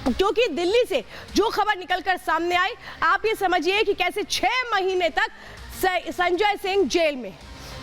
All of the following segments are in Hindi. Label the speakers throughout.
Speaker 1: क्योंकि दिल्ली से जो खबर निकलकर सामने आई, आप ये समझिए कि कैसे 6 महीने तक संजय सिंह जेल में।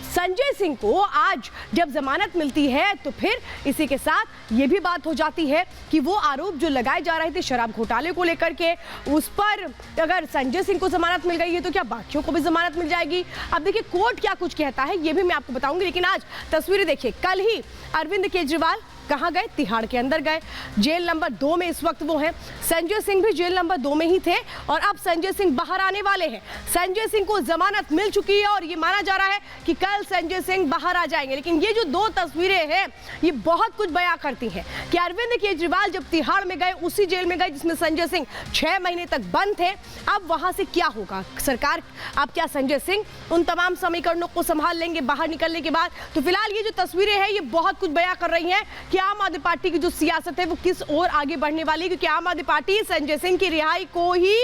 Speaker 1: संजय सिंह को आज जब जमानत मिलती है तो फिर इसी के साथ ये भी बात हो जाती है कि वो आरोप जो लगाए जा रहे थे शराब घोटाले को लेकर के, उस पर अगर संजय सिंह को जमानत मिल गई है तो क्या बाकियों को भी जमानत मिल जाएगी। अब देखिए कोर्ट क्या कुछ कहता है ये भी मैं आपको बताऊंगी, लेकिन आज तस्वीरें देखिए। कल ही अरविंद केजरीवाल कहाँ गए? तिहाड़ के अंदर गए, जेल नंबर 2 में इस वक्त वो हैं। संजय सिंह भी जेल नंबर 2 में ही थे और अब संजय सिंह बाहर आने वाले हैं। संजय सिंह को जमानत मिल चुकी है और ये माना जा रहा है कि कल संजय सिंह बाहर आ जाएंगे। लेकिन ये जो 2 तस्वीरें हैं ये बहुत कुछ बयां करती हैं कि अरविंद केजरीवाल जब तिहाड़ में गए, उसी जेल में गए जिसमें संजय सिंह 6 महीने तक बंद थे। अब वहां से क्या होगा सरकार, अब क्या संजय सिंह उन तमाम समीकरणों को संभाल लेंगे बाहर निकलने के बाद? तो फिलहाल ये जो तस्वीरें हैं ये बहुत कुछ बयां कर रही हैं कि आम आदमी पार्टी की जो सियासत है वो किस ओर आगे बढ़ने वाली है, क्योंकि आम आदमी पार्टी संजय सिंह की रिहाई को ही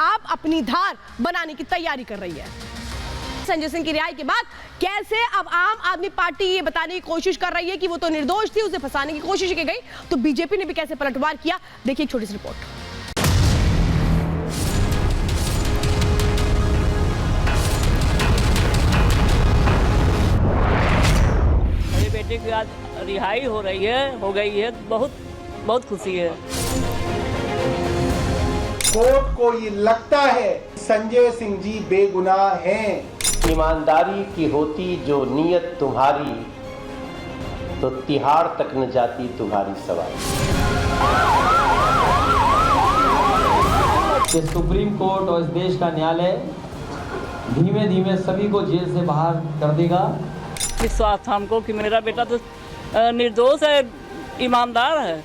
Speaker 1: आप अपनी धार बनाने की तैयारी कर रही है। संजय सिंह की रिहाई के बाद कैसे अब आम आदमी पार्टी ये बताने की कोशिश कर रही है कि वो तो निर्दोष थी, उसे फंसाने की कोशिश की गई, तो बीजेपी ने भी कैसे पलटवार किया, देखिए एक छोटी सी रिपोर्ट।
Speaker 2: बेटे की आज रिहाई हो गई है, बहुत खुशी है।
Speaker 3: कोर्ट को ये लगता है संजय सिंह जी बेगुनाह हैं।
Speaker 4: ईमानदारी की होती जो नीयत तुम्हारी, तो तिहाड़ तक न जाती तुम्हारी सवारी।
Speaker 5: सुप्रीम कोर्ट और इस देश का न्यायालय धीमे धीमे सभी को जेल से बाहर कर देगा।
Speaker 2: विश्वास था हमको कि मेरा बेटा तो निर्दोष है, ईमानदार है।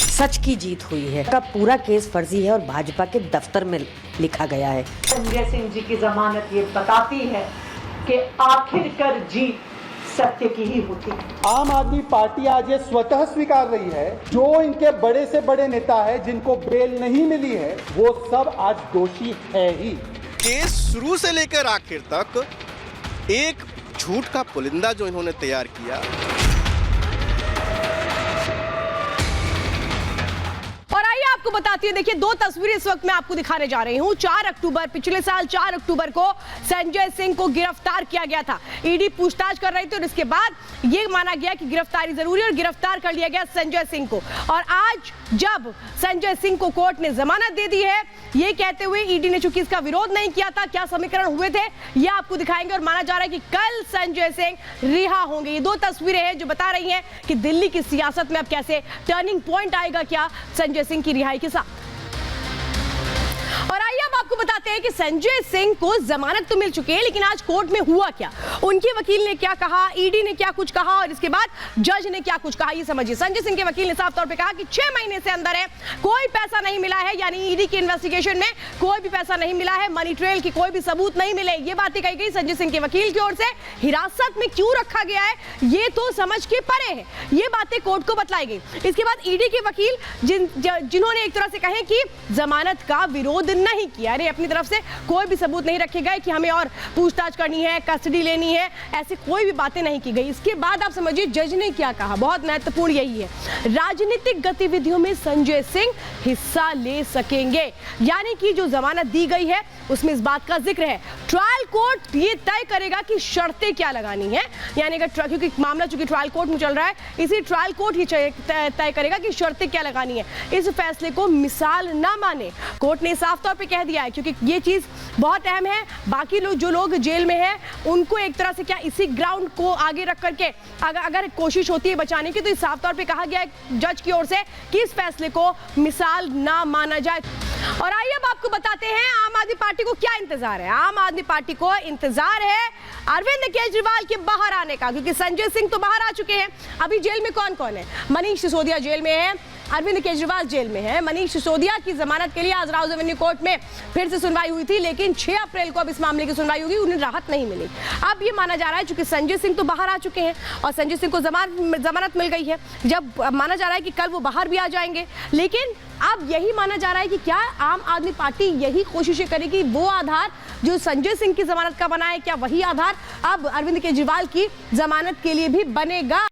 Speaker 6: सच की जीत हुई है का पूरा केस फर्जी है और भाजपा के दफ्तर में लिखा गया है।
Speaker 7: संजय सिंह जी की जमानत ये बताती है कि आखिरकार जीत सत्य की ही होती है।
Speaker 3: आम आदमी पार्टी आज ये स्वतः स्वीकार रही है जो इनके बड़े से बड़े नेता है जिनको बेल नहीं मिली है वो सब आज दोषी है ही।
Speaker 8: केस शुरू से लेकर आखिर तक एक झूठ का पुलिंदा जो इन्होंने तैयार किया।
Speaker 1: और आइए आपको बताती है, देखिए 2 तस्वीरें इस वक्त मैं आपको दिखाने जा रही हूं। 4 अक्टूबर, पिछले साल 4 अक्टूबर को संजय सिंह को गिरफ्तार किया गया था। ईडी पूछताछ कर रही थी और इसके बाद यह माना गया कि गिरफ्तारी जरूरी है और गिरफ्तार कर लिया गया संजय सिंह को। और आज जब संजय सिंह को कोर्ट ने जमानत दे दी है, ये कहते हुए ईडी ने चूंकि इसका विरोध नहीं किया था, क्या समीकरण हुए थे ये आपको दिखाएंगे। और माना जा रहा है कि कल संजय सिंह रिहा होंगे। ये 2 तस्वीरें हैं जो बता रही हैं कि दिल्ली की सियासत में अब कैसे टर्निंग पॉइंट आएगा क्या संजय सिंह की रिहाई के साथ। और आइए अब आपको बताते हैं कि संजय सिंह को जमानत तो मिल चुकी है, लेकिन आज कोर्ट में हुआ क्या, उनके वकील ने क्या कहा, ईडी ने क्या कुछ कहा और इसके बाद जज ने क्या कुछ कहा, ये समझिए। संजय सिंह के वकील ने साफ तौर पे कहा कि 6 महीने से अंदर है, कोई पैसा नहीं मिला है, यानी ईडी की इन्वेस्टिगेशन में कोई भी पैसा नहीं मिला है, मनी ट्रेल की कोई भी सबूत नहीं मिले, ये बातें कही गई संजय सिंह के वकील की ओर से। हिरासत में क्यों रखा गया है ये तो समझ के परे है, ये बातें कोर्ट को बतलाई गई। इसके बाद ईडी के वकील जिन्होंने एक तरह से कहे कि जमानत का विरोध नहीं किया, अरे अपनी तरफ से कोई भी सबूत नहीं रखे गए कि हमें और पूछताछ करनी है, कस्टडी लेनी है, ऐसी कोई भी बातें नहीं की गई। इसके बाद आप समझिए जज ने क्या कहा, बहुत महत्वपूर्ण यही है, राजनीतिक गतिविधियों में संजय सिंह हिस्सा ले सकेंगे, यानी कि जो जमानत दी गई है उसमें इस बात का जिक्र है ट्रायल कोर्ट ये तय करेगा कि शर्तें क्या लगानी है, यानी अगर क्योंकि मामला चूंकि ट्रायल कोर्ट में चल रहा है, इसी ट्रायल कोर्ट ही तय करेगा कि शर्तें क्या लगानी है। इस फैसले को मिसाल ना माने, कोर्ट ने साफ तौर पे कह दिया है, क्योंकि ये चीज बहुत अहम है। बाकी लोग जो लोग जेल में हैं उनको एक तरह से क्या इसी ग्राउंड को आगे रख करके अगर कोशिश होती है बचाने की, तो इस साफ तौर पे कहा गया है जज की ओर से कि इस फैसले को मिसाल ना माना जाए। और आइए अब आपको बताते हैं आम आदमी पार्टी को क्या इंतजार है। आम आदमी पार्टी को इंतजार है अरविंद केजरीवाल के बाहर आने का, क्योंकि संजय सिंह तो बाहर आ चुके हैं। अभी जेल में कौन कौन है? मनीष सिसोदिया जेल में है, अरविंद केजरीवाल जेल में है। मनीष सिसोदिया की जमानत के लिए आज राउज एवेन्यू कोर्ट में फिर से सुनवाई हुई थी, लेकिन 6 अप्रैल को अब इस मामले की सुनवाई होगी, उन्हें राहत नहीं मिली। अब ये माना जा रहा है चूंकि संजय सिंह तो बाहर आ चुके हैं और संजय सिंह को जमानत मिल गई है, जब माना जा रहा है कि कल वो बाहर भी आ जाएंगे, लेकिन अब यही माना जा रहा है कि क्या आम आदमी पार्टी यही कोशिशें करेगी, वो आधार जो संजय सिंह की जमानत का बना है, क्या वही आधार अब अरविंद केजरीवाल की जमानत के लिए भी बनेगा?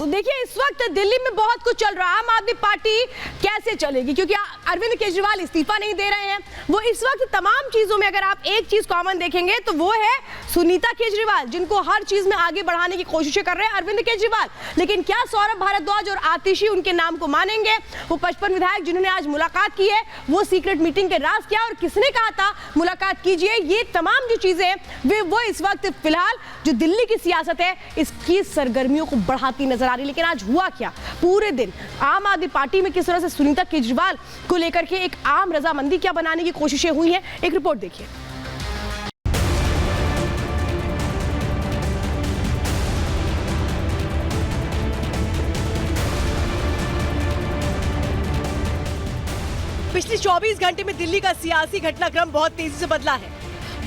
Speaker 1: तो देखिए इस वक्त दिल्ली में बहुत कुछ चल रहा है। आम आदमी पार्टी कैसे चलेगी, क्योंकि अरविंद केजरीवाल इस्तीफा नहीं दे रहे हैं। वो इस वक्त तमाम चीजों में अगर आप एक चीज कॉमन देखेंगे तो वो है सुनीता केजरीवाल, जिनको हर चीज में आगे बढ़ाने की कोशिशें कर रहे हैं अरविंद केजरीवाल। लेकिन क्या सौरभ भारद्वाज और आतिशी उनके नाम को मानेंगे? वो 55 विधायक जिन्होंने आज मुलाकात की है, वो सीक्रेट मीटिंग के राज क्या और किसने कहा था मुलाकात कीजिए, ये तमाम जो चीजें हैं वो इस वक्त फिलहाल जो दिल्ली की सियासत है इसकी सरगर्मियों को बढ़ाती नजर आ रही। लेकिन आज हुआ क्या, पूरे दिन आम आदमी पार्टी में किस तरह से सुनीता केजरीवाल को लेकर के एक आम रजामंदी क्या बनाने की कोशिशें हुई हैं, एक रिपोर्ट देखिए। पिछले 24 घंटे में दिल्ली का सियासी घटनाक्रम बहुत तेजी से बदला है।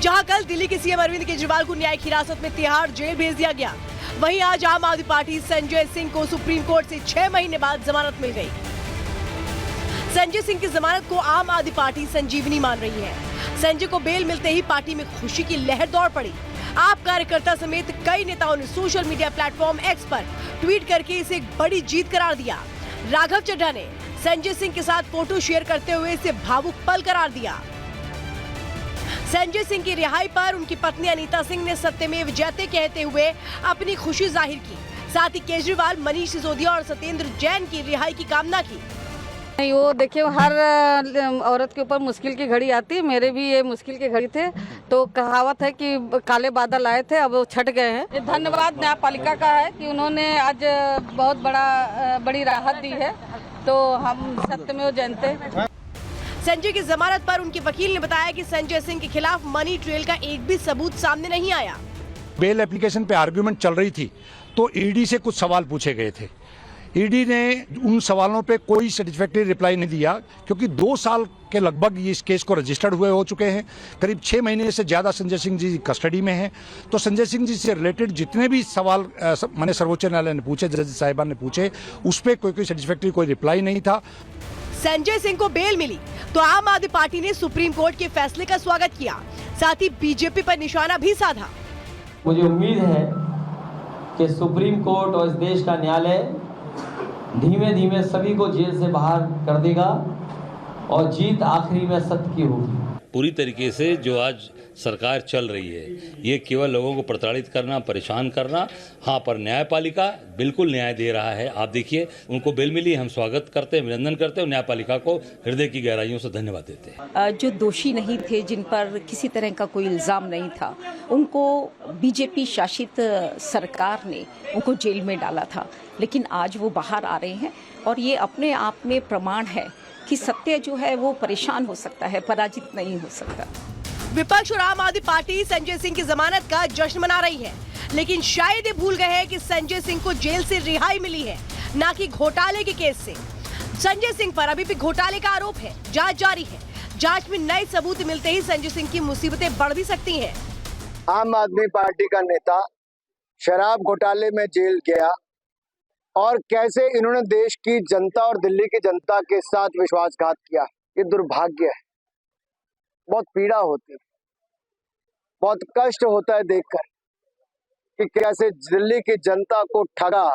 Speaker 1: जहां कल दिल्ली के सीएम अरविंद केजरीवाल को न्यायिक हिरासत में तिहाड़ जेल भेज दिया गया, वहीं आज आम आदमी पार्टी संजय सिंह को सुप्रीम कोर्ट से 6 महीने बाद जमानत मिल गई। संजय सिंह की जमानत को आम आदमी पार्टी संजीवनी मान रही है। संजय को बेल मिलते ही पार्टी में खुशी की लहर दौड़ पड़ी। आप कार्यकर्ता समेत कई नेताओं ने सोशल मीडिया प्लेटफॉर्म एक्स पर ट्वीट करके इसे एक बड़ी जीत करार दिया। राघव चड्ढा ने संजय सिंह के साथ फोटो शेयर करते हुए इसे भावुक पल करार दिया। संजय सिंह की रिहाई पर उनकी पत्नी अनीता सिंह ने सत्यमेव जयते कहते हुए अपनी खुशी जाहिर की। साथ ही केजरीवाल, मनीष सिसोदिया और सत्येंद्र जैन की रिहाई की कामना की।
Speaker 9: नहीं, वो देखिए हर औरत के ऊपर मुश्किल की घड़ी आती है। मेरे भी ये मुश्किल की घड़ी थे, तो कहावत है कि काले बादल आए थे, अब वो छट गए हैं। ये धन्यवाद न्यायपालिका का है कि उन्होंने आज बहुत बड़ी राहत दी है, तो हम सत्यमेव जयते।
Speaker 1: संजय की जमानत पर उनके वकील ने बताया कि संजय सिंह के खिलाफ मनी ट्रेल का एक भी सबूत सामने नहीं आया।
Speaker 10: बेल एप्लीकेशन पे आर्गुमेंट चल रही थी तो ईडी से कुछ सवाल पूछे गए थे। ईडी ने उन सवालों पे कोई सेटिस्फैक्टरी रिप्लाई नहीं दिया, क्योंकि 2 साल के लगभग इस केस को रजिस्टर्ड हुए हो चुके हैं। करीब 6 महीने से ज़्यादा संजय सिंह जी कस्टडी में हैं। तो संजय सिंह जी से रिलेटेड जितने भी सवाल मैंने सर्वोच्च न्यायालय ने पूछे, जज साहिबान ने पूछे, उस पर कोई सेटिस्फैक्टरी कोई रिप्लाई नहीं था।
Speaker 1: संजय सिंह को बेल मिली तो आम आदमी पार्टी ने सुप्रीम कोर्ट के फैसले का स्वागत किया, साथ ही बीजेपी पर निशाना भी साधा।
Speaker 5: मुझे उम्मीद है कि सुप्रीम कोर्ट और इस देश का न्यायालय धीमे धीमे सभी को जेल से बाहर कर देगा और जीत आखिरी में सत्य की होगी।
Speaker 11: पूरी तरीके से जो आज सरकार चल रही है ये केवल लोगों को प्रताड़ित करना, परेशान करना। हाँ, पर न्यायपालिका बिल्कुल न्याय दे रहा है। आप देखिए उनको बेल मिली, हम स्वागत करते हैं, अभिनंदन करते हैं और न्यायपालिका को हृदय की गहराइयों से धन्यवाद देते हैं।
Speaker 12: जो दोषी नहीं थे, जिन पर किसी तरह का कोई इल्ज़ाम नहीं था, उनको बीजेपी शासित सरकार ने उनको जेल में डाला था, लेकिन आज वो बाहर आ रहे हैं और ये अपने आप में प्रमाण है कि सत्य जो है वो परेशान हो सकता है, पराजित नहीं हो सकता।
Speaker 1: विपक्ष और आम आदमी पार्टी संजय सिंह की जमानत का जश्न मना रही है, लेकिन शायद ये भूल गए हैं कि संजय सिंह को जेल से रिहाई मिली है, ना कि घोटाले के केस से। संजय सिंह पर अभी भी घोटाले का आरोप है, जांच जारी है। जांच में नए सबूत मिलते ही संजय सिंह की मुसीबतें बढ़ भी सकती हैं।
Speaker 13: आम आदमी पार्टी का नेता शराब घोटाले में जेल गया और कैसे इन्होंने देश की जनता और दिल्ली की जनता के साथ विश्वासघात किया, ये दुर्भाग्य है। बहुत पीड़ा होती है, बहुत कष्ट होता है देखकर कि कैसे दिल्ली की जनता को ठगा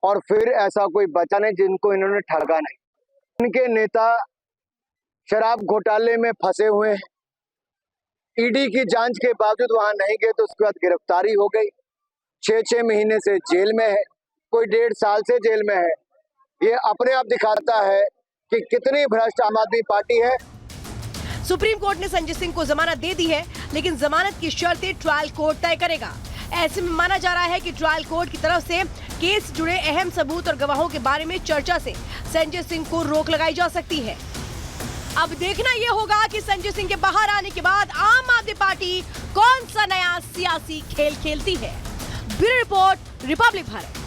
Speaker 13: और फिर ऐसा कोई बचा नहीं जिनको इन्होंने ठगा नहीं। इनके नेता शराब घोटाले में फंसे हुए हैं। ईडी की जांच के बावजूद वहां नहीं गए तो उसके बाद गिरफ्तारी हो गई। 6 महीने से जेल में है, कोई 1.5 साल से जेल में है। ये अपने आप दिखाता है कि कितनी भ्रष्ट आम आदमी पार्टी है।
Speaker 1: सुप्रीम कोर्ट ने संजय सिंह को जमानत दे दी है, लेकिन जमानत की शर्तें ट्रायल कोर्ट तय करेगा। ऐसे में माना जा रहा है कि ट्रायल कोर्ट की तरफ से केस जुड़े अहम सबूत और गवाहों के बारे में चर्चा से संजय सिंह को रोक लगाई जा सकती है। अब देखना यह होगा कि संजय सिंह के बाहर आने के बाद आम आदमी पार्टी कौन सा नया सियासी खेल खेलती है। Bureau report, Republic Bharat.